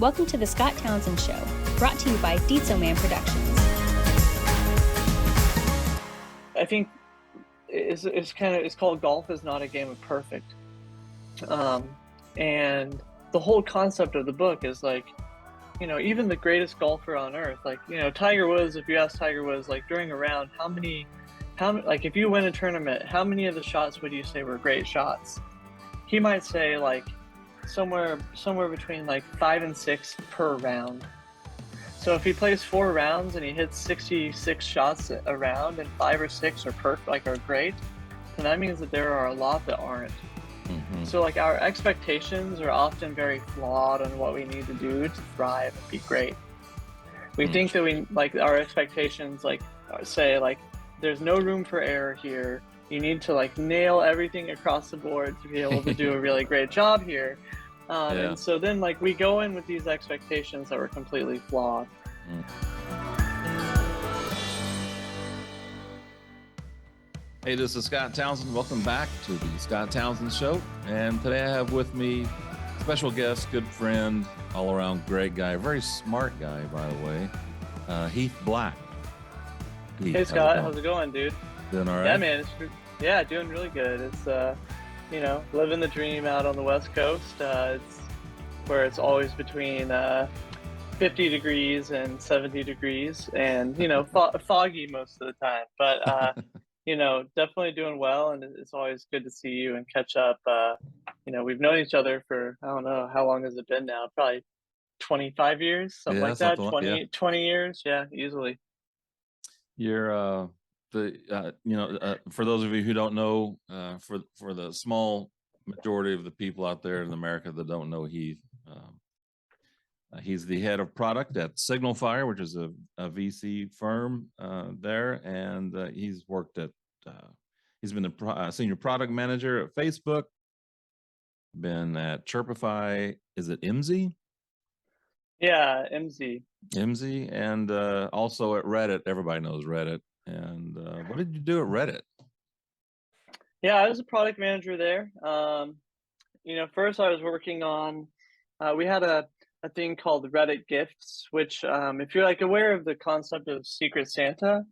Welcome to the Scott Townsend Show, brought to you by Dietzo Man Productions. I think it's called Golf is Not a Game of Perfect. And the whole concept of the book is like, you know, even the greatest golfer on earth, like, you know, Tiger Woods, if you ask Tiger Woods, like during a round, like if you win a tournament, how many of the shots would you say were great shots? He might say like somewhere between like 5 and 6 per round. So if he plays 4 rounds and he hits 66 shots a round and 5 or 6 are great, then that means that there are a lot that aren't. Mm-hmm. So like our expectations are often very flawed on what we need to do to thrive and be great. We think that we like our expectations like say like there's no room for error here. You need to like nail everything across the board to be able to do a really great job here. And so then like we go in with these expectations that were completely flawed. Hey, this is Scott Townsend. Welcome back to the Scott Townsend Show. And today I have with me special guest, good friend, all around great guy, very smart guy, by the way, Heath Black. Heath, hey Scott, how's it going, dude? Doing all right? Yeah, man. Doing really good. It's you know, living the dream out on the West Coast. It's where it's always between 50 degrees and 70 degrees, and you know, foggy most of the time. But you know, definitely doing well, and it's always good to see you and catch up. You know, we've known each other for I don't know how long has it been now? Probably 25 years, something like that. 20 years, yeah, easily. You're for those of you who don't know, for the small majority of the people out there in America that don't know Heath, he's the head of product at SignalFire, which is a VC firm there, and he's worked at he's been the senior product manager at Facebook, been at Chirpify, is it MZ? Yeah, MZ, and also at Reddit. Everybody knows Reddit. And what did you do at Reddit? Yeah, I was a product manager there. You know, first I was working on, we had a thing called Reddit Gifts, which if you're like aware of the concept of Secret Santa,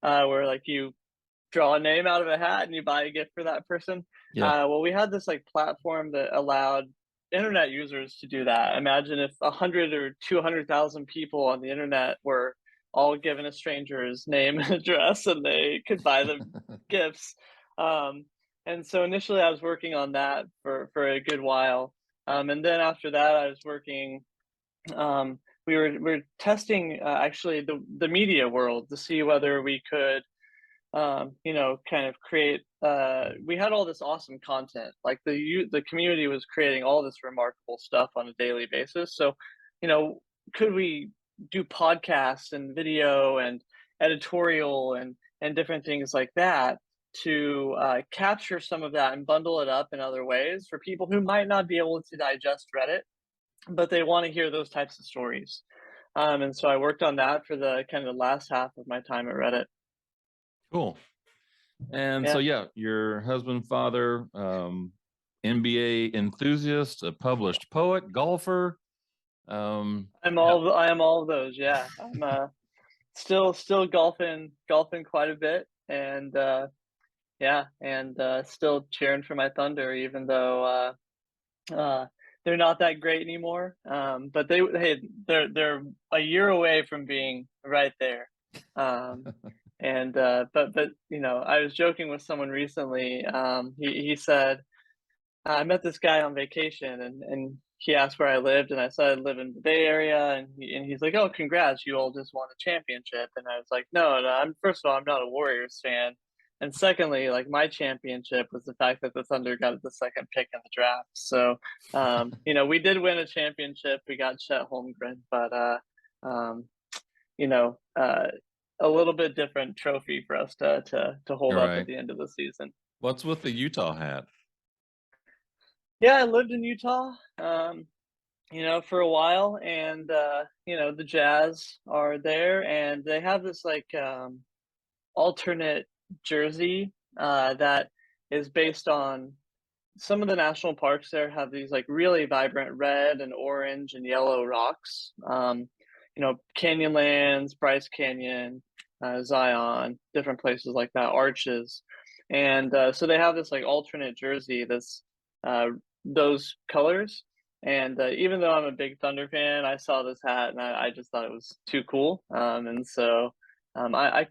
where like you draw a name out of a hat and you buy a gift for that person. Yeah. Well, we had this like platform that allowed internet users to do that. Imagine if 100 or 200,000 people on the internet were all given a stranger's name and address, and they could buy them gifts. And so initially I was working on that for a good while. And then after that I was working, we were testing actually the media world to see whether we could, you know, kind of create, we had all this awesome content, like the community was creating all this remarkable stuff on a daily basis. So, you know, could we do podcasts and video and editorial and different things like that to capture some of that and bundle it up in other ways for people who might not be able to digest Reddit, but they want to hear those types of stories. And so I worked on that for the kind of the last half of my time at Reddit. Cool. And so, your husband, father, NBA enthusiast, a published poet, golfer. I am all of those. Yeah, I'm still golfing quite a bit, and still cheering for my Thunder, even though they're not that great anymore. But they're a year away from being right there. And but you know, I was joking with someone recently. He said, I met this guy on vacation, and he asked where I lived, and I said I live in the Bay Area, and he's like, "Oh, congrats, you all just won a championship." And I was like, "No, first of all, I'm not a Warriors fan, and secondly, like my championship was the fact that the Thunder got the second pick in the draft." So, you know, we did win a championship. We got Chet Holmgren, but you know, a little bit different trophy for us to hold up at the end of the season. What's with the Utah hat? Yeah, I lived in Utah, you know, for a while, and you know, the Jazz are there, and they have this like alternate jersey that is based on some of the national parks there have these like really vibrant red and orange and yellow rocks. Canyonlands, Bryce Canyon, Zion, different places like that, Arches. And so they have this like alternate jersey that's those colors. And even though I'm a big Thunder fan, I saw this hat and I just thought it was too cool. And so I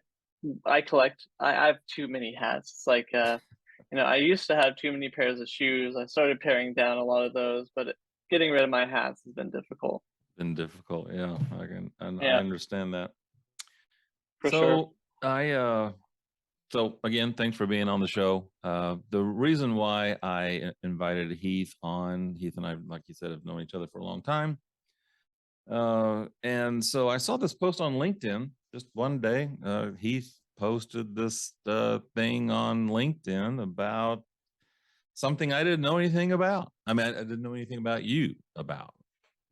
collect. I have too many hats. It's like I used to have too many pairs of shoes. I started paring down a lot of those, but getting rid of my hats has been difficult. Yeah. I Yeah, understand that. for sure. So so again, thanks for being on the show. The reason why I invited Heath and I, like you said, have known each other for a long time. And so I saw this post on LinkedIn just one day. Heath posted this thing on LinkedIn about something I didn't know anything about. I mean, I didn't know anything about you about.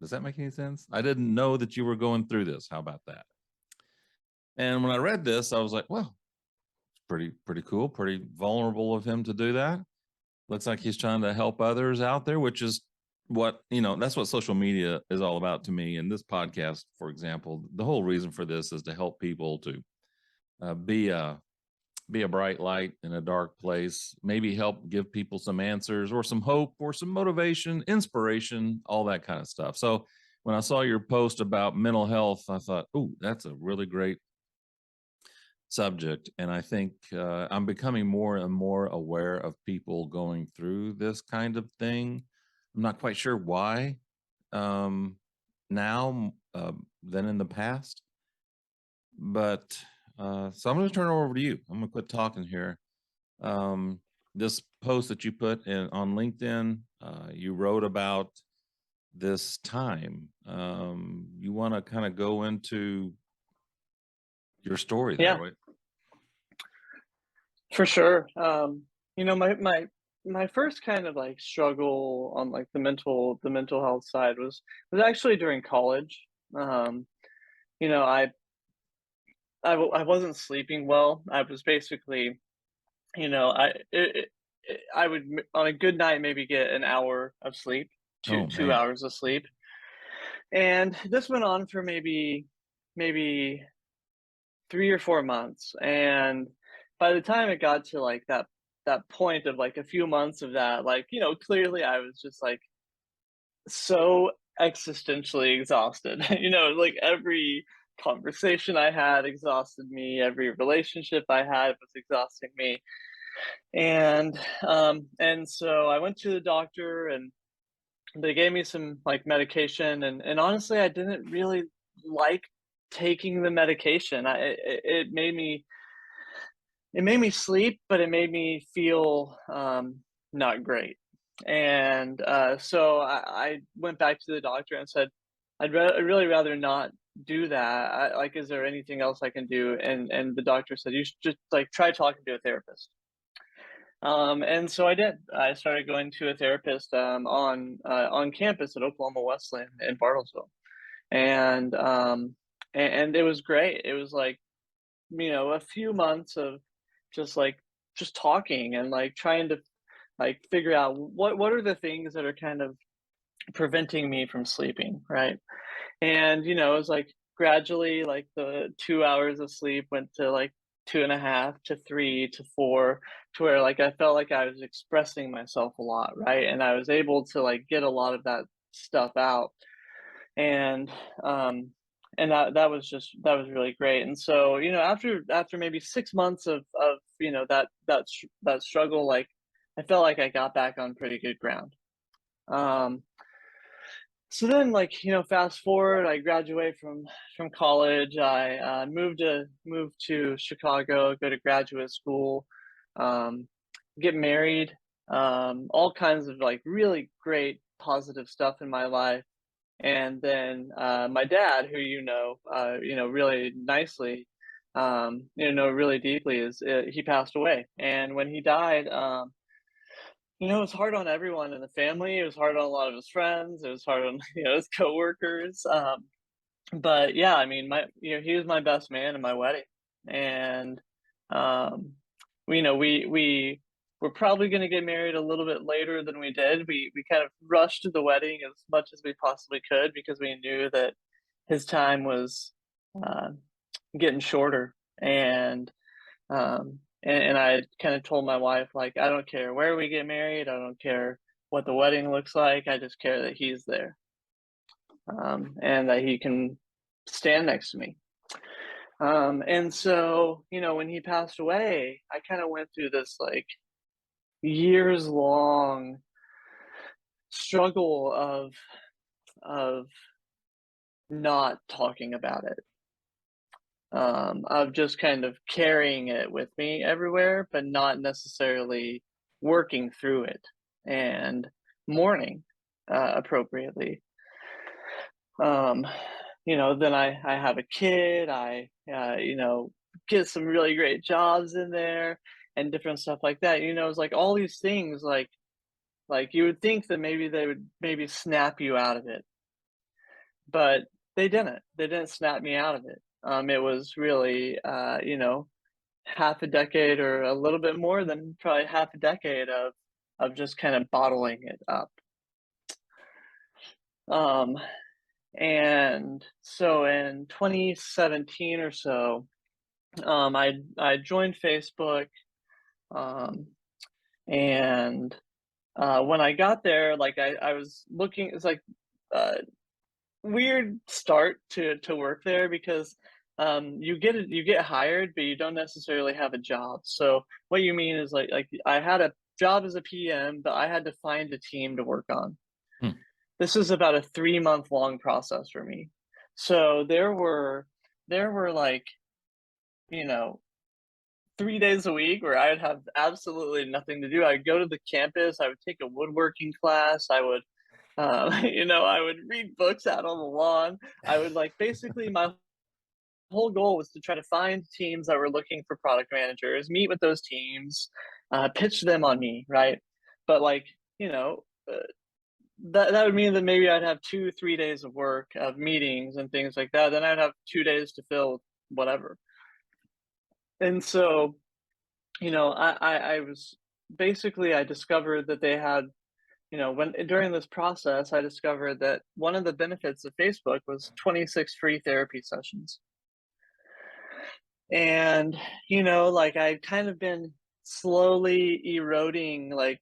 Does that make any sense? I didn't know that you were going through this. How about that? And when I read this, I was like, well, it's pretty cool, pretty vulnerable of him to do that. Looks like he's trying to help others out there, which is what, that's what social media is all about to me. And this podcast, for example, the whole reason for this is to help people to be a bright light in a dark place, maybe help give people some answers or some hope or some motivation, inspiration, all that kind of stuff. So when I saw your post about mental health, I thought, oh, that's a really great subject. And I think I'm becoming more and more aware of people going through this kind of thing. I'm not quite sure why now than in the past, but so I'm going to turn it over to you. I'm going to quit talking here. This post that you put on LinkedIn, you wrote about this time. You want to kind of go into your story there, Yeah, right? for sure. My first kind of like struggle on like the mental health side was actually during college. Um, you know, I wasn't sleeping well. I was basically, I would on a good night maybe get an hour of sleep, Oh two man. hours of sleep, and this went on for maybe 3 or 4 months. And by the time it got to like that point of like a few months of that, like clearly I was just like so existentially exhausted. Like every conversation I had exhausted me, every relationship I had was exhausting me. And so I went to the doctor and they gave me some like medication, and honestly I didn't really like taking the medication. It made me sleep, but it made me feel not great. And so I went back to the doctor and said, I'd really rather not do that. Like, is there anything else I can do? And the doctor said, you should just like try talking to a therapist. And so I did. I started going to a therapist on campus at Oklahoma Wesleyan in Bartlesville, and and it was great. It was like a few months of just like just talking and like trying to like figure out what are the things that are kind of preventing me from sleeping, right? And it was like gradually like the 2 hours of sleep went to like 2.5 to 3 to 4, to where like I felt like I was expressing myself a lot, right? And I was able to like get a lot of that stuff out. And um and that was really great. And so after maybe 6 months of that struggle, like I felt like I got back on pretty good ground. um so then, like, fast forward, I graduate from college. I move to Chicago, go to graduate school, um, get married, all kinds of like really great positive stuff in my life. And then my dad, who really nicely, really deeply, is he passed away. And when he died, it was hard on everyone in the family. It was hard on a lot of his friends. It was hard on his coworkers. But yeah, I mean, he was my best man in my wedding, and um, we we're probably going to get married a little bit later than we did. We kind of rushed the wedding as much as we possibly could because we knew that his time was uh, getting shorter. And I kind of told my wife, like, I don't care where we get married. I don't care what the wedding looks like. I just care that he's there, and that he can stand next to me. And so, when he passed away, I kind of went through this like years long struggle of not talking about it, of just kind of carrying it with me everywhere, but not necessarily working through it and mourning appropriately. Um, then I have a kid. I get some really great jobs in there and different stuff like that. It's like all these things, like you would think that maybe they would maybe snap you out of it, but they didn't. They didn't snap me out of it. It was really, half a decade or a little bit more than probably half a decade of just kind of bottling it up. Um, and so in 2017 or so, I joined Facebook, um, and when I got there, like I was looking, it's like uh, weird start to work there because you get hired, but you don't necessarily have a job. So what you mean is like I had a job as a PM, but I had to find a team to work on. Hmm. This is about a 3-month long process for me. So there were like, you know 3 days a week where I would have absolutely nothing to do. I'd go to the campus, I would take a woodworking class, I would I would read books out on the lawn. I would like basically my whole goal was to try to find teams that were looking for product managers, meet with those teams, pitch them on me, right? But like, you know, uh, that would mean that maybe I'd have 2-3 days of work of meetings and things like that. Then I'd have 2 days to fill whatever. And so, I was basically I discovered that they had, when during this process, I discovered that one of the benefits of Facebook was 26 free therapy sessions. And, like I'd kind of been slowly eroding like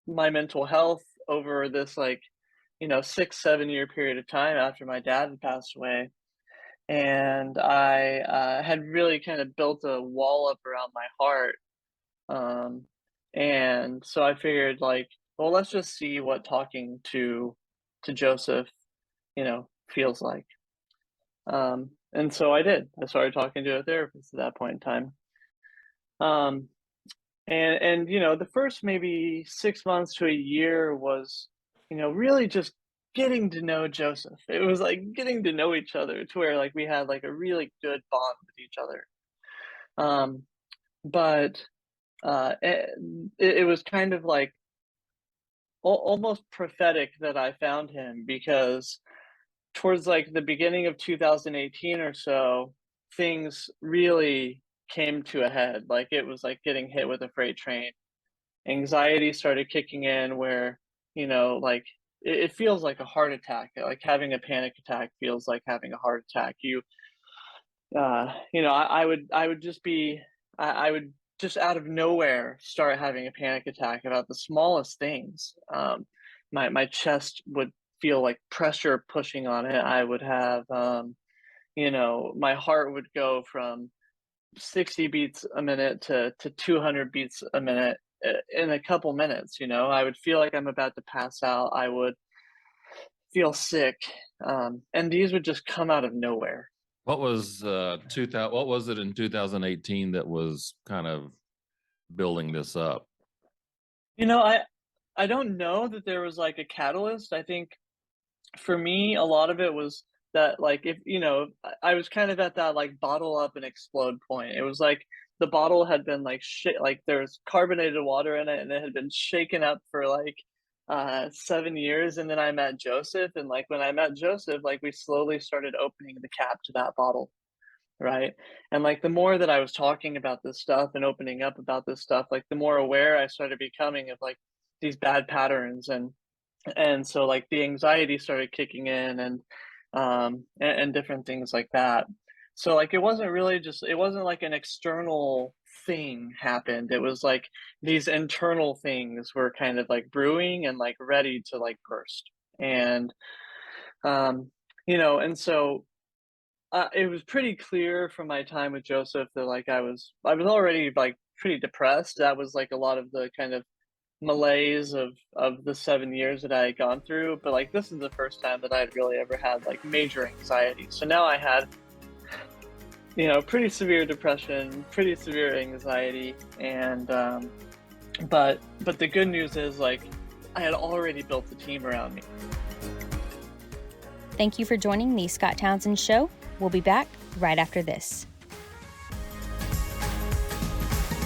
my mental health over this like, 6-7 year period of time after my dad had passed away. And I had really kind of built a wall up around my heart. Um, and so I figured like, well, let's just see what talking to Joseph, feels like. And so I did. I started talking to a therapist at that point in time. Um, and the first maybe 6 months to a year was, really just getting to know Joseph. It was like getting to know each other to where like we had like a really good bond with each other. Um, but it was kind of like almost prophetic that I found him because towards like the beginning of 2018 or so, things really came to a head. Like it was like getting hit with a freight train. Anxiety started kicking in where, like it feels like a heart attack. Like having a panic attack feels like having a heart attack. I would just be, I would just out of nowhere start having a panic attack about the smallest things. My chest would feel like pressure pushing on it. I would have, my heart would go from 60 beats a minute to 200 beats a minute in a couple minutes. I would feel like I'm about to pass out. I would feel sick, and these would just come out of nowhere. What was 2000? What was it in 2018 that was kind of building this up? I don't know that there was like a catalyst. I think for me, a lot of it was that like if I was kind of at that like bottle up and explode point. It was like the bottle had been like shit, like there's carbonated water in it, and it had been shaken up for like 7 years. And then I met Joseph, and like when I met Joseph, like we slowly started opening the cap to that bottle. right? And like the more that I was talking about this stuff and opening up about this stuff, like the more aware I started becoming of like these bad patterns. And so like the anxiety started kicking in, and different things like that. So like it wasn't like an external thing happened. It was like these internal things were kind of like brewing and like ready to like burst. And and so it was pretty clear from my time with Joseph that like I was already like pretty depressed. That was like a lot of the kind of malaise of the 7 years that I had gone through. But like this is the first time that I had really ever had like major anxiety. So now I had pretty severe depression, pretty severe anxiety, and but the good news is like I had already built a team around me. Thank you for joining the Scott Townsend Show. We'll be back right after this.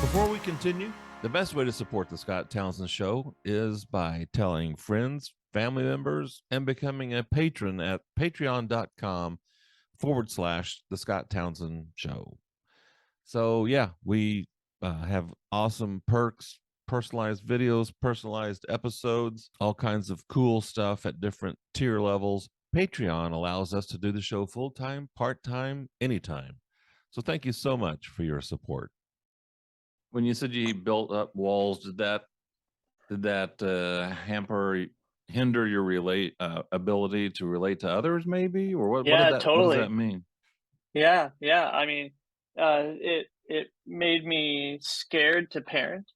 Before we continue, the best way to support the Scott Townsend Show is by telling friends, family members, and becoming a patron at patreon.com/the Scott Townsend Show. So yeah, we have awesome perks, personalized videos, personalized episodes, all kinds of cool stuff at different tier levels. Patreon allows us to do the show full-time, part-time, anytime. So thank you so much for your support. When you said you built up walls, did that hinder your ability to relate to others, maybe, or what? Yeah, What does totally. that mean? Yeah. I mean, it made me scared to parent.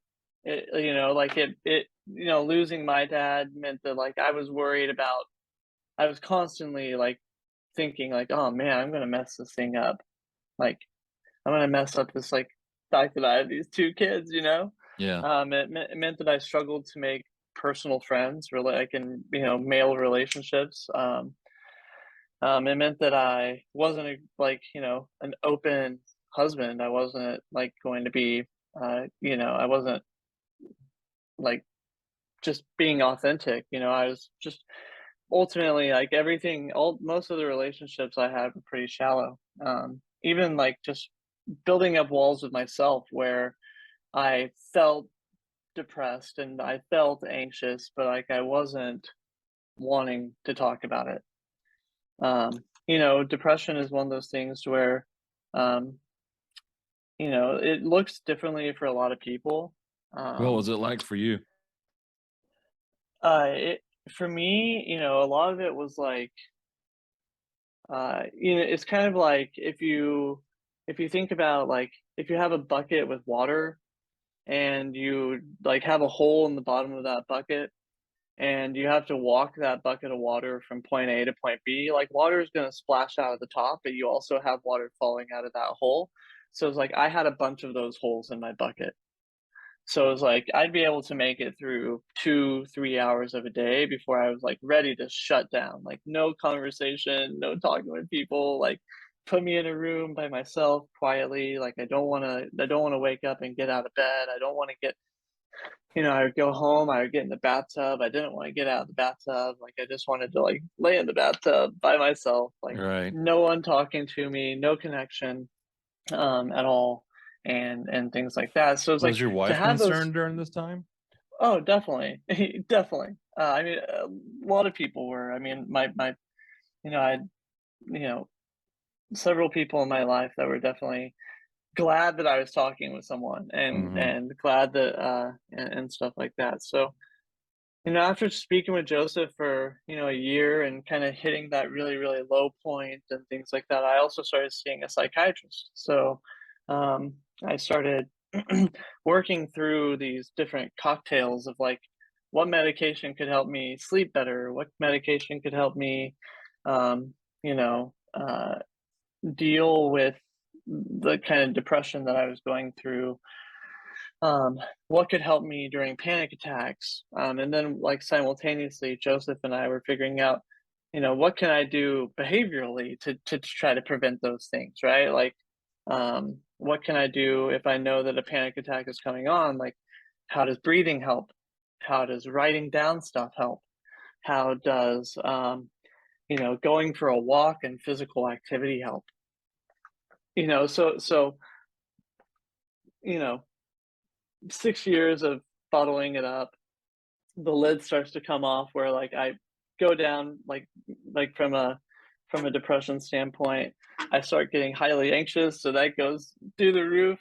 Losing my dad meant that like I was worried about. I was constantly like thinking like, oh man, I'm gonna mess this thing up. Like I'm gonna mess up this like fact that I have these two kids. Yeah. It meant that I struggled to make personal friends, really, like in male relationships. It meant that I wasn't an open husband. I wasn't like going to be, I wasn't like just being authentic. I was just ultimately like most of the relationships I had were pretty shallow. Even like just building up walls with myself where I felt depressed and I felt anxious, but like I wasn't wanting to talk about it. Depression is one of those things where, um, it looks differently for a lot of people. What was it like for you? It for me, a lot of it was like, it's kind of like if you think about like if you have a bucket with water and you like have a hole in the bottom of that bucket and you have to walk that bucket of water from point A to point B, like water is going to splash out of the top, but you also have water falling out of that hole. So it's like I had a bunch of those holes in my bucket. So it was like I'd be able to make it through 2-3 hours of a day before I was like ready to shut down. Like no conversation, no talking with people, like put me in a room by myself quietly. Like I don't want to wake up and get out of bed. I don't want to get I would go home, I would get in the bathtub. I didn't want to get out of the bathtub. Like I just wanted to like lay in the bathtub by myself, like Right. no one talking to me, no connection at all, and things like that. So it's like Was your to wife have those. concerned during this time? Oh, definitely, definitely. I mean, a lot of people were. I mean, my I had you know several people in my life that were definitely glad that I was talking with someone and Mhm. glad that and stuff like that. So after speaking with Joseph for a year and kind of hitting that really really low point and things like that, I also started seeing a psychiatrist. So I started working through these different cocktails of like what medication could help me sleep better, what medication could help me, um, you know, deal with the kind of depression that I was going through, what could help me during panic attacks, and then like simultaneously Joseph and I were figuring out what can I do behaviorally to try to prevent those things, right? Like what can I do if I know that a panic attack is coming on? Like how does breathing help? How does writing down stuff help? How does going for a walk and physical activity help? so 6 years of bottling it up, the lid starts to come off where like I go down like from a depression standpoint. I start getting highly anxious, so that goes through the roof.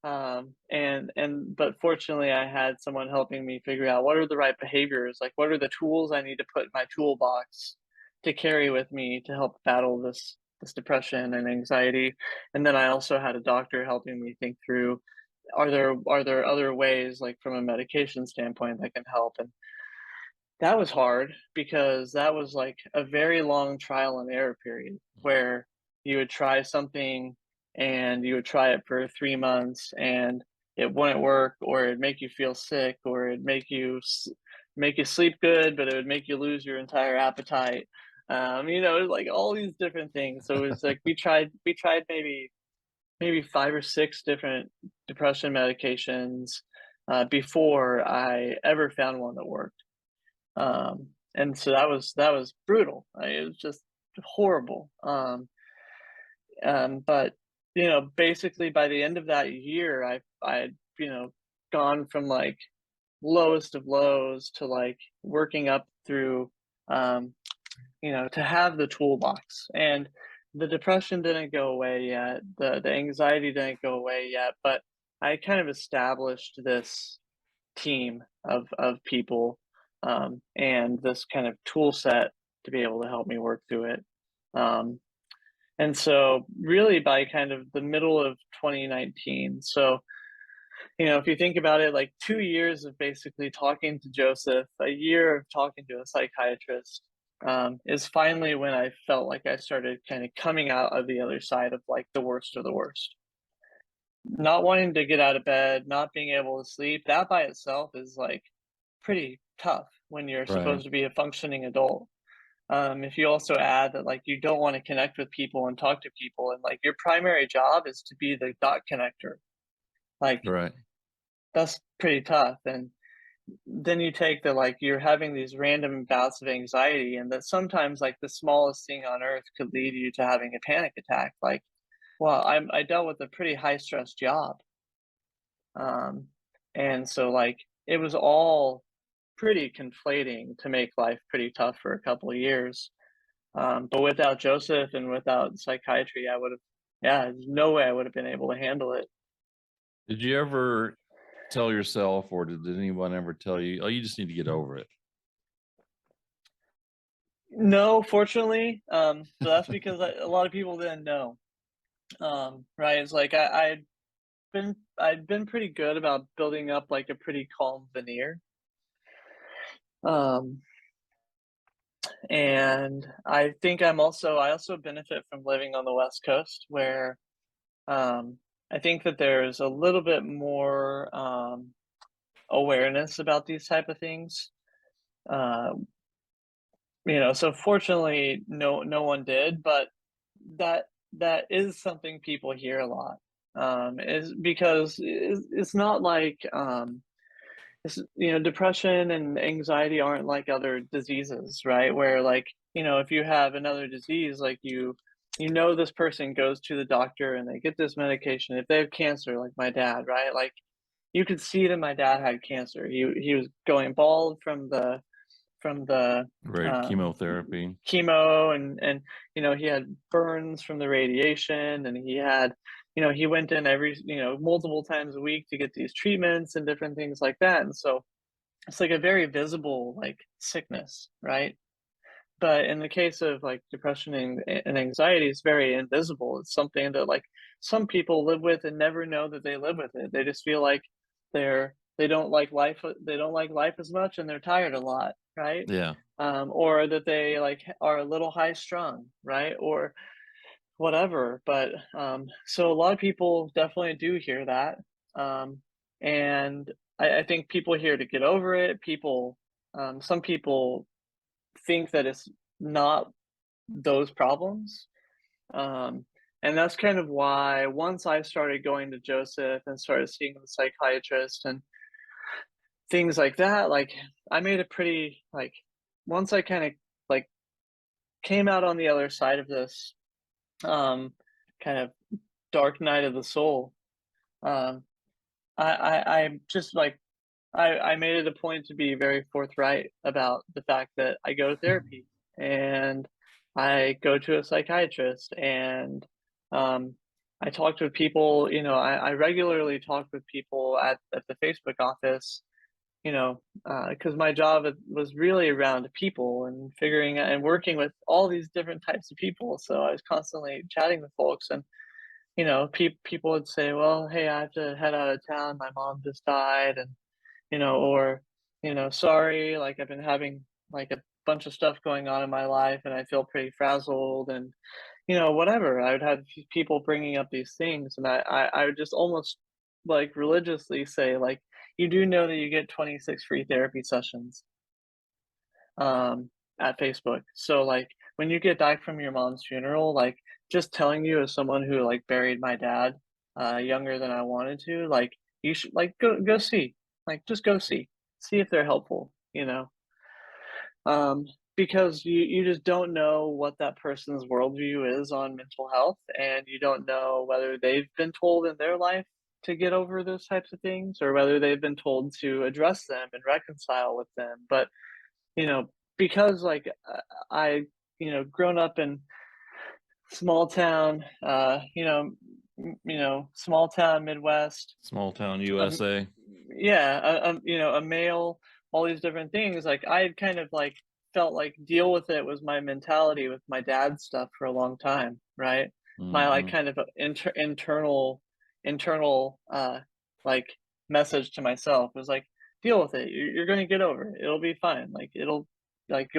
But fortunately I had someone helping me figure out what are the right behaviors, like what are the tools I need to put in my toolbox to carry with me to help battle this depression and anxiety. And then I also had a doctor helping me think through, are there other ways, like from a medication standpoint, that can help. And that was hard because that was like a very long trial and error period where you would try something and you would try it for 3 months and it wouldn't work, or it'd make you feel sick, or it'd make you sleep good, but it would make you lose your entire appetite. Like all these different things. So it was like we tried maybe 5 or 6 different depression medications before I ever found one that worked. And so that was brutal. It was just horrible. But basically by the end of that year, I gone from like lowest of lows to like working up through, to have the toolbox. And the depression didn't go away yet. The anxiety didn't go away yet, but I kind of established this team of people, and this kind of tool set to be able to help me work through it. And so really by kind of the middle of 2019, so if you think about it, like 2 years of basically talking to Joseph, a year of talking to a psychiatrist, is finally when I felt like I started kind of coming out of the other side of like the worst of the worst. Not wanting to get out of bed, not being able to sleep, that by itself is like pretty tough when you're Right. supposed to be a functioning adult. If you also add that like you don't want to connect with people and talk to people, and like your primary job is to be the dot connector, like Right. that's pretty tough. And then you take the like you're having these random bouts of anxiety, and that sometimes like the smallest thing on earth could lead you to having a panic attack. Like, well, I dealt with a pretty high stress job, and so like it was all pretty conflating to make life pretty tough for a couple of years. But without Joseph and without psychiatry, I would have, yeah, there's no way I would have been able to handle it. Did you ever tell yourself, or did anyone ever tell you, oh, you just need to get over it? No, fortunately. So that's because a lot of people didn't know. Right? It's like I'd been pretty good about building up like a pretty calm veneer. And I think I also benefit from living on the West Coast, where I think that there's a little bit more awareness about these type of things. So fortunately, no one did, but that is something people hear a lot. Is because it's not like depression and anxiety aren't like other diseases, right? Where like if you have another disease, like this person goes to the doctor and they get this medication. If they have cancer, like my dad, right? Like you could see that my dad had cancer. He was going bald from the Right. Chemotherapy. chemo, and he had burns from the radiation, and he had he went in every multiple times a week to get these treatments and different things like that. And so it's like a very visible like sickness, right? But in the case of like depression and anxiety, it's very invisible. It's something that like some people live with and never know that they live with it. They just feel like they don't like life. They don't like life as much, and they're tired a lot, right? Yeah. Or that they like are a little high strung, right? Or whatever. But so a lot of people definitely do hear that. And I think people here to get over it. Some people think that it's not those problems. And that's kind of why once I started going to Joseph and started seeing the psychiatrist and things like that, like I made a pretty like once I kind of like came out on the other side of this, kind of dark night of the soul. Um, I'm just like, I made it a point to be very forthright about the fact that I go to therapy and I go to a psychiatrist, and um, I talked with people, I regularly talk with people at the Facebook office, because my job was really around people and figuring out and working with all these different types of people. So I was constantly chatting with folks, and people would say, "Well, hey, I have to head out of town. My mom just died," and or "Sorry, like I've been having like a bunch of stuff going on in my life, and I feel pretty frazzled," and whatever. I would have people bringing up these things, and I would just almost like religiously say, like, you do know that you get 26 free therapy sessions um at Facebook. So like when you get back from your mom's funeral, like just telling you as someone who like buried my dad younger than I wanted to, like you should like go see. Like just go see. See if they're helpful. Um because you just don't know what that person's worldview is on mental health, and you don't know whether they've been told in their life to get over those types of things, or whether they've been told to address them and reconcile with them. But you know, because like I, grown up in small town, small town Midwest, Small town um, USA. yeah, a male, all these different things. Like I had kind of like felt like deal with it was my mentality with my dad's stuff for a long time, right? My like Hmm. kind of internal like message to myself was like, deal with it. You're going to get over it. It'll be fine. Like it'll like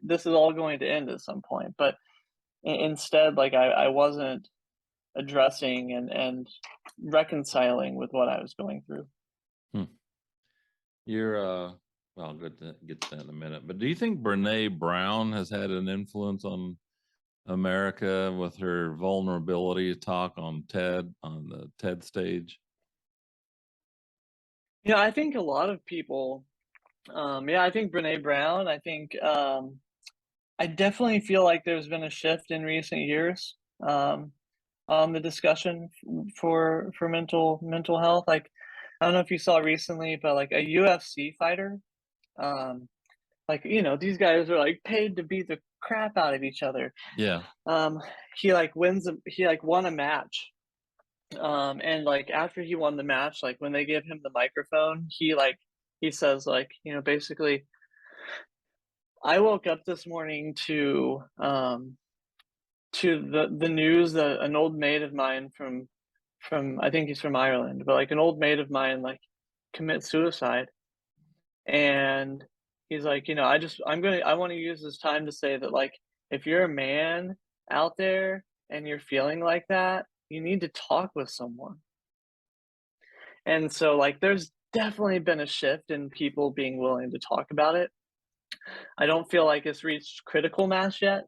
this is all going to end at some point. But instead, like I wasn't addressing and reconciling with what I was going through. Hmm. You're well, I'll get to that in a minute. But do you think Brene Brown has had an influence on America with her vulnerability talk on the TED stage? Yeah, I think a lot of people. Yeah, I think Brene Brown. I think I definitely feel like there's been a shift in recent years um, on the discussion for mental health. Like, I don't know if you saw recently, but like a UFC fighter, um, like these guys are like paid to beat the crap out of each other. Yeah. Um, he like won a match. And like after he won the match, like when they give him the microphone, he says like, basically, I woke up this morning to the news that an old mate of mine from I think he's from Ireland, but like an old mate of mine like commit suicide. And he's like, I want to use this time to say that like if you're a man out there and you're feeling like that, you need to talk with someone. And so like there's definitely been a shift in people being willing to talk about it. I don't feel like it's reached critical mass yet,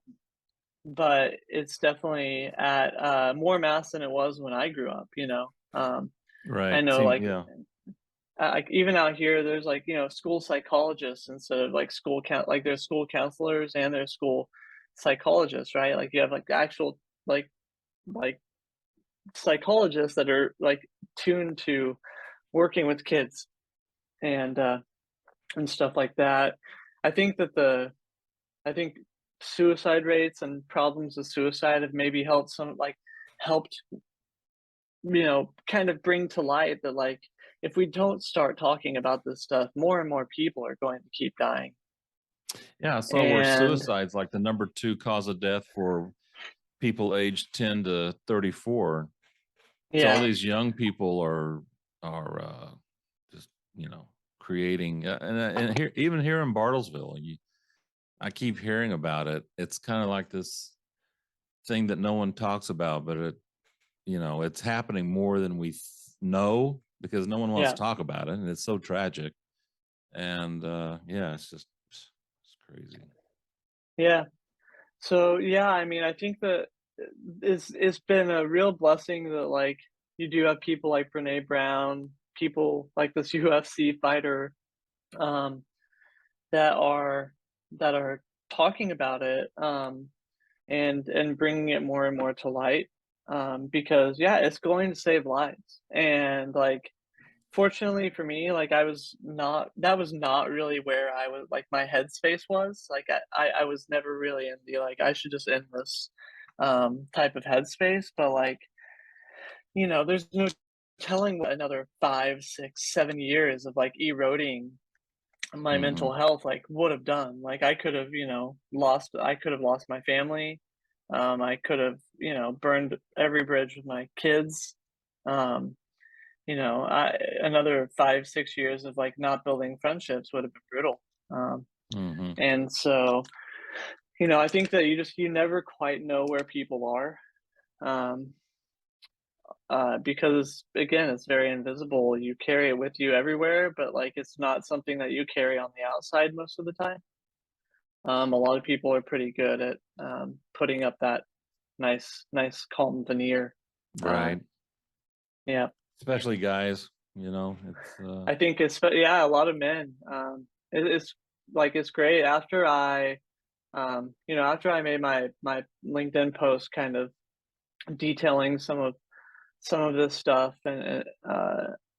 but it's definitely at more mass than it was when I grew up. I Right. know like Yeah. like even out here there's like school psychologists instead of like like there's school counselors and there's school psychologists, right? Like you have like the actual like psychologists that are like tuned to working with kids and stuff like that. I think that I think suicide rates and problems with suicide have maybe helped kind of bring to light that like if we don't start talking about this stuff, more and more people are going to keep dying. Yeah. I saw where And suicide's like the #2 cause of death for people aged 10 to 34. So all yeah, these young people are just creating and here, even here in Bartlesville, I keep hearing about it. It's kind of like this thing that no one talks about, but it's happening more than we know because no one wants yeah, to talk about it, and it's so tragic. And yeah, it's crazy. yeah. So yeah, I mean, I think that it's been a real blessing that like you do have people like Brene Brown, people like this UFC fighter, um, that are that are talking about it, and bringing it more and more to light. because yeah, it's going to save lives. And like, fortunately for me, like that was not really where I was, like my headspace was. Like I was never really in the like I should just end this type of headspace. But like, you know, there's no telling what another 5, 6, 7 years of like eroding my mental health like would have done. Like I could have, you know, I could have lost my family. I could have, you know, burned every bridge with my kids. Um, you know, another 5, 6 years of like not building friendships would have been brutal. And so, you know, I think that you never quite know where people are. Because again, it's very invisible. You carry it with you everywhere, but like it's not something that you carry on the outside most of the time. A lot of people are pretty good at putting up that nice calm veneer. Right. Yeah. Especially guys, you know, I think it's yeah, a lot of men. It's like it's great after I you know, after I made my LinkedIn post kind of detailing some of this stuff. And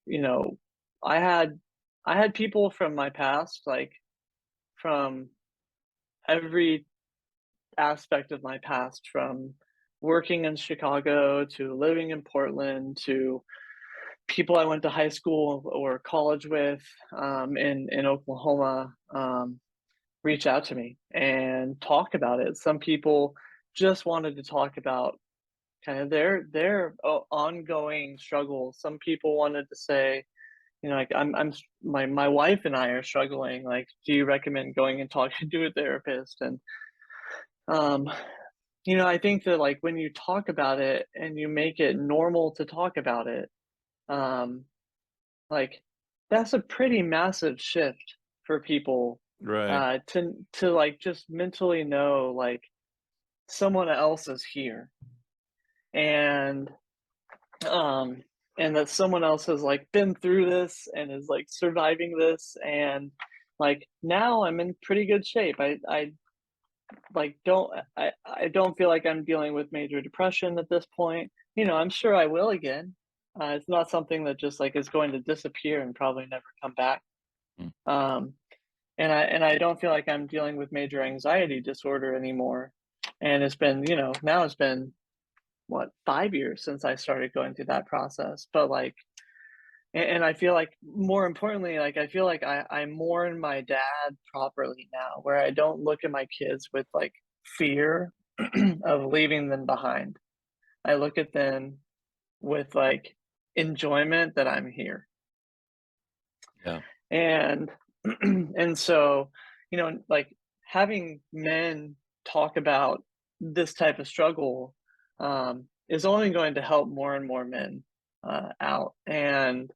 you know, I had people from my past, like from every aspect of my past, from working in Chicago to living in Portland to people I went to high school or college with in Oklahoma, reach out to me and talk about it. Some people just wanted to talk about kind of their ongoing struggles. Some people wanted to say, you know, like my wife and I are struggling. Like, do you recommend going and talking to a therapist? And um, you know, I think that like when you talk about it and you make it normal to talk about it, um, like that's a pretty massive shift for people right. to like just mentally know like someone else is here. And um and that someone else has like been through this and is like surviving this. And like now I'm in pretty good shape. I like I don't feel like I'm dealing with major depression at this point. You know, I'm sure I will again. It's not something that just like is going to disappear and probably never come back. Mm. And I don't feel like I'm dealing with major anxiety disorder anymore. And it's been, you know, now it's been what, 5 years since I started going through that process. But like, and I feel like more importantly, like I feel like I mourn my dad properly now, where I don't look at my kids with like fear of leaving them behind. I look at them with like enjoyment that I'm here. Yeah. And and so, you know, like having men talk about this type of struggle is only going to help more and more men out. And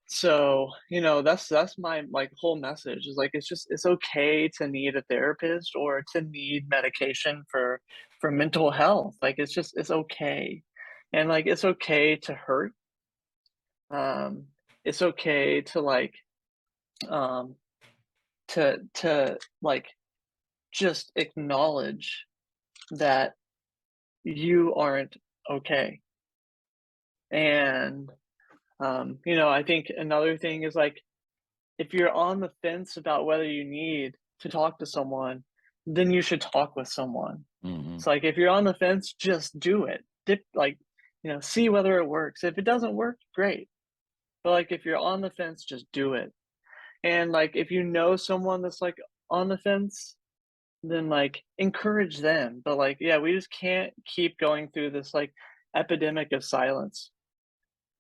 so, you know, that's my like whole message is like it's okay to need a therapist or to need medication for mental health. Like it's okay. And like it's okay to hurt. Um it's okay to like um to like just acknowledge that you aren't okay. And you know, I think another thing is like if you're on the fence about whether you need to talk to someone, then you should talk with someone. It's like if you're on the fence, just do it. Dip, like, you know, see whether it works. If it doesn't work, great. But like if you're on the fence, just do it. And like if you know someone that's like on the fence, then like encourage them. But like, yeah, we just can't keep going through this like epidemic of silence.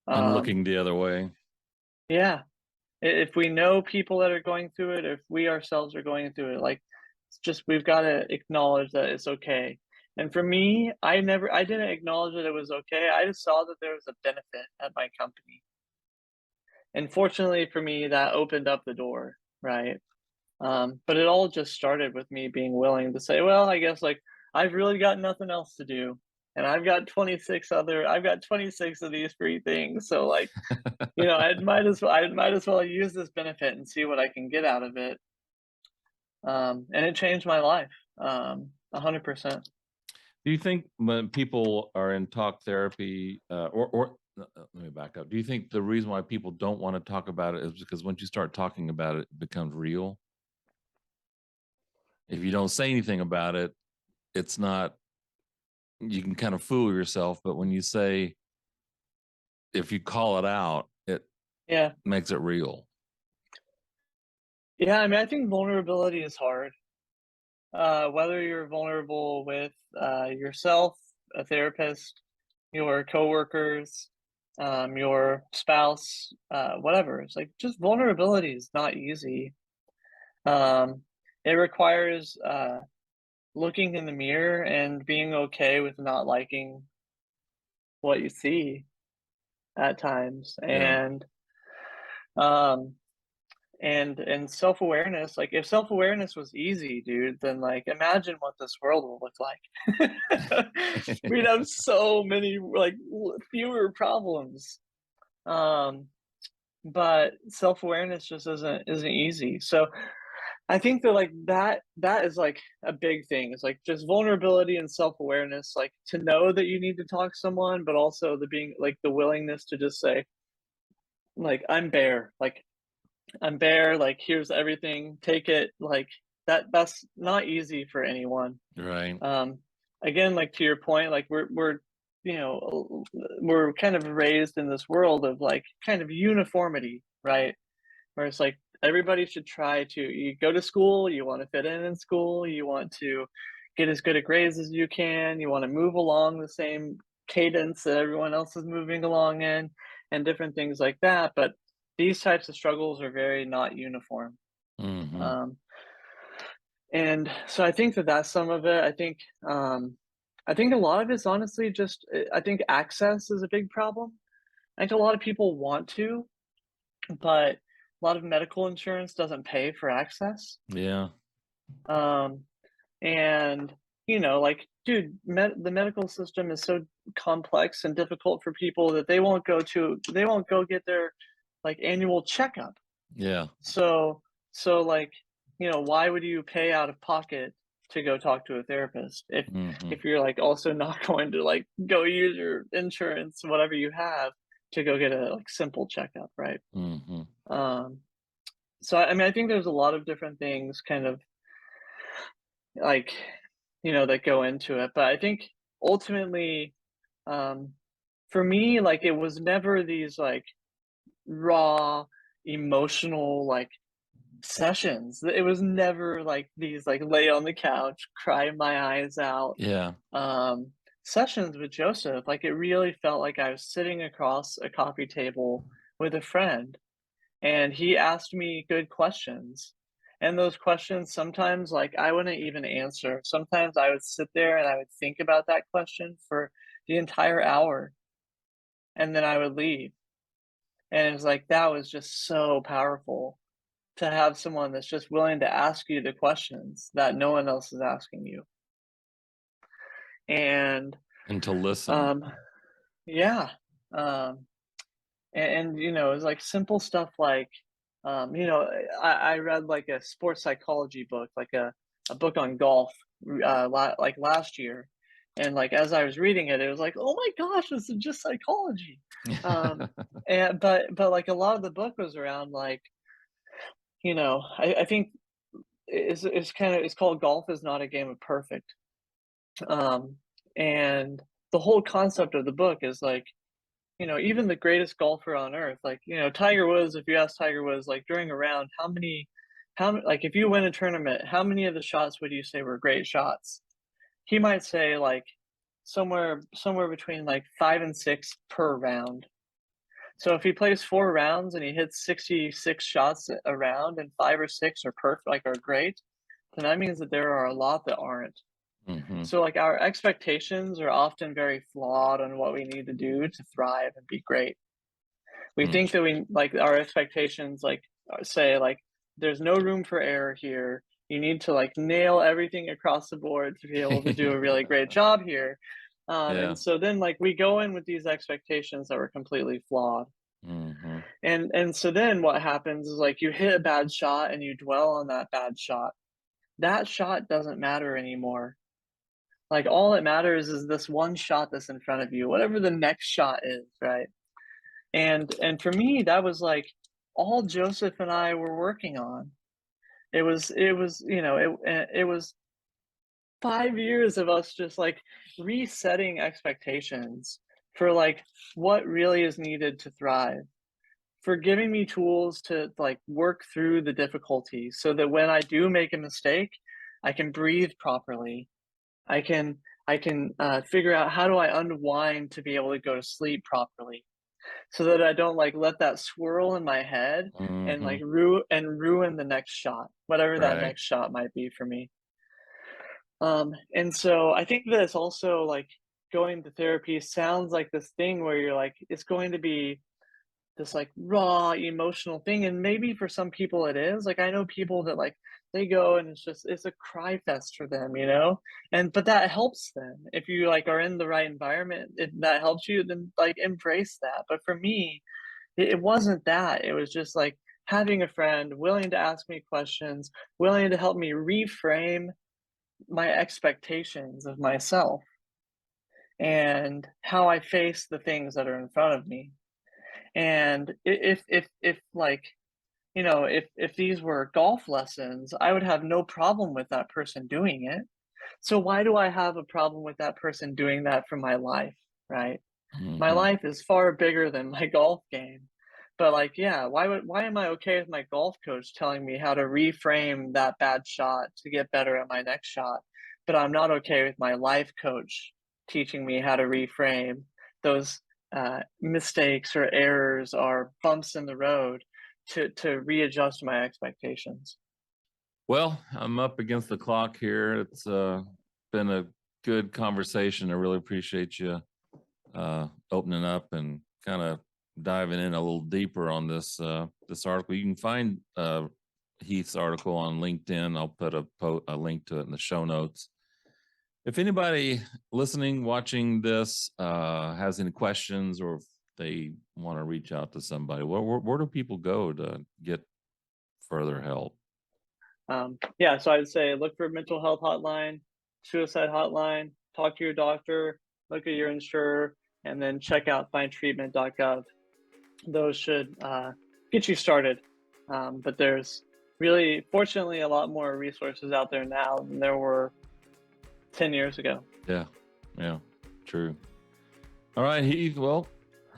And looking the other way. Yeah. If we know people that are going through it, if we ourselves are going through it, like it's just we've got to acknowledge that it's okay. And for me, I didn't acknowledge that it was okay. I just saw that there was a benefit at my company. And fortunately for me, that opened up the door, right? But it all just started with me being willing to say, well, I guess like I've really got nothing else to do. And I've got 26 of these free things. So like, you know, I might as well use this benefit and see what I can get out of it. And it changed my life. 100%. Do you think when people are in talk therapy, or let me back up. Do you think the reason why people don't want to talk about it is because once you start talking about it, it becomes real? If you don't say anything about it, it's not, you can kind of fool yourself. But when you say, if you call it out, it Yeah. makes it real. Yeah, I mean, I think vulnerability is hard. Whether you're vulnerable with yourself, a therapist, your coworkers, your spouse, whatever. It's like just vulnerability is not easy. It requires looking in the mirror and being okay with not liking what you see at times, Yeah. um, and self-awareness. Like if self-awareness was easy, dude, then like imagine what this world will look like. We'd have so many like fewer problems. But self-awareness just isn't easy. So I think that like that is like a big thing. It's like just vulnerability and self-awareness, like to know that you need to talk to someone, but also the being like the willingness to just say, like, I'm bare. Like I'm bare, like here's everything, take it. Like that's not easy for anyone. Right. Again, like to your point, like we're you know we're kind of raised in this world of like kind of uniformity, right? Where it's like everybody should try to, you go to school, you want to fit in school, you want to get as good a grades as you can, you want to move along the same cadence that everyone else is moving along in, and different things like that. But these types of struggles are very not uniform. Mm-hmm. And so I think that that's some of it. I think a lot of it's honestly just, I think access is a big problem. I think a lot of people want to, but a lot of medical insurance doesn't pay for access. Yeah. Um, and like, dude, the medical system is so complex and difficult for people that they won't go get their like annual checkup. Yeah. So like, why would you pay out of pocket to go talk to a therapist if you're like also not going to like go use your insurance, whatever you have, to go get a like simple checkup, right? So I mean, I think there's a lot of different things kind of like, that go into it. But I think ultimately, for me, like it was never these like raw emotional like sessions. It was never like these like lay on the couch, cry my eyes out Yeah. sessions with Joseph. Like it really felt like I was sitting across a coffee table with a friend, and he asked me good questions. And those questions, sometimes like I wouldn't even answer. Sometimes I would sit there and I would think about that question for the entire hour, and then I would leave. And it was like that was just so powerful to have someone that's just willing to ask you the questions that no one else is asking you. And to listen. Yeah. And it's like simple stuff like, I read like a sports psychology book, like a book on golf, like last year. And like as I was reading it, it was like, oh my gosh, this is just psychology. And but like a lot of the book was around like, I think it's called Golf is Not a Game of Perfect. And the whole concept of the book is like, even the greatest golfer on earth, like, Tiger Woods, if you ask Tiger Woods, like during a round, like if you win a tournament, how many of the shots would you say were great shots? He might say like somewhere between like 5 and 6 per round. So if he plays 4 rounds and he hits 66 shots a round and 5 or 6 are perfect, like are great, then that means that there are a lot that aren't. So like our expectations are often very flawed on what we need to do to thrive and be great. We think that we like our expectations like say like there's no room for error here. You need to like nail everything across the board to be able to do a really great job here. And so then like we go in with these expectations that were completely flawed. And so then what happens is like you hit a bad shot and you dwell on that bad shot. That shot doesn't matter anymore. Like, all that matters is this one shot that's in front of you, whatever the next shot is, right? And for me, that was like all Joseph and I were working on. It was, it was 5 years of us just like resetting expectations for like what really is needed to thrive, for giving me tools to like work through the difficulties so that when I do make a mistake, I can breathe properly. I can figure out how do I unwind to be able to go to sleep properly, so that I don't like let that swirl in my head and like ruin the next shot, whatever that Right. next shot might be for me. And so I think that it's also like going to therapy sounds like this thing where you're like, it's going to be this like raw emotional thing. And maybe for some people it is. Like, I know people that like they go and it's a cry fest for them, but that helps them. If you like are in the right environment, if that helps you, then like embrace that. But for me, it wasn't that. It was just like having a friend willing to ask me questions, willing to help me reframe my expectations of myself and how I face the things that are in front of me. And if like, if these were golf lessons, I would have no problem with that person doing it. So why do I have a problem with that person doing that for my life, right? My life is far bigger than my golf game. But like, yeah, why am I okay with my golf coach telling me how to reframe that bad shot to get better at my next shot? But I'm not okay with my life coach teaching me how to reframe those mistakes or errors or bumps in the road to readjust my expectations. Well, I'm up against the clock here. It's been a good conversation. I really appreciate you opening up and kind of diving in a little deeper on this this article. You can find Heath's article on LinkedIn. I'll put a link to it in the show notes. If anybody listening, watching this has any questions, or if they want to reach out to somebody, where do people go to get further help? So I'd say look for mental health hotline, suicide hotline, talk to your doctor, look at your insurer, and then check out findtreatment.gov. Those should get you started. But there's really, fortunately, a lot more resources out there now than there were 10 years ago. Yeah, true. All right, Heath. Well,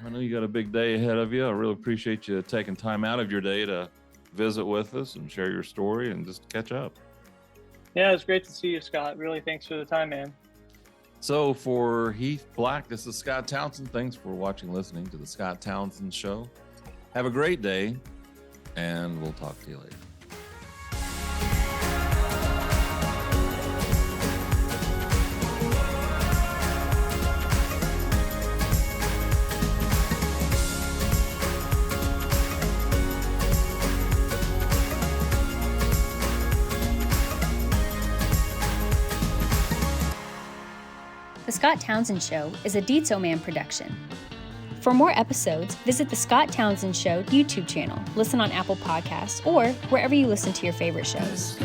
I know you got a big day ahead of you. I really appreciate you taking time out of your day to visit with us and share your story and just catch up. Yeah, it's great to see you, Scott. Really, thanks for the time, man. So for Heath Black, this is Scott Townsend. Thanks for watching and listening to the Scott Townsend Show. Have a great day, and we'll talk to you later. The Scott Townsend Show is a Dietzo Man production. For more episodes, visit the Scott Townsend Show YouTube channel, listen on Apple Podcasts, or wherever you listen to your favorite shows.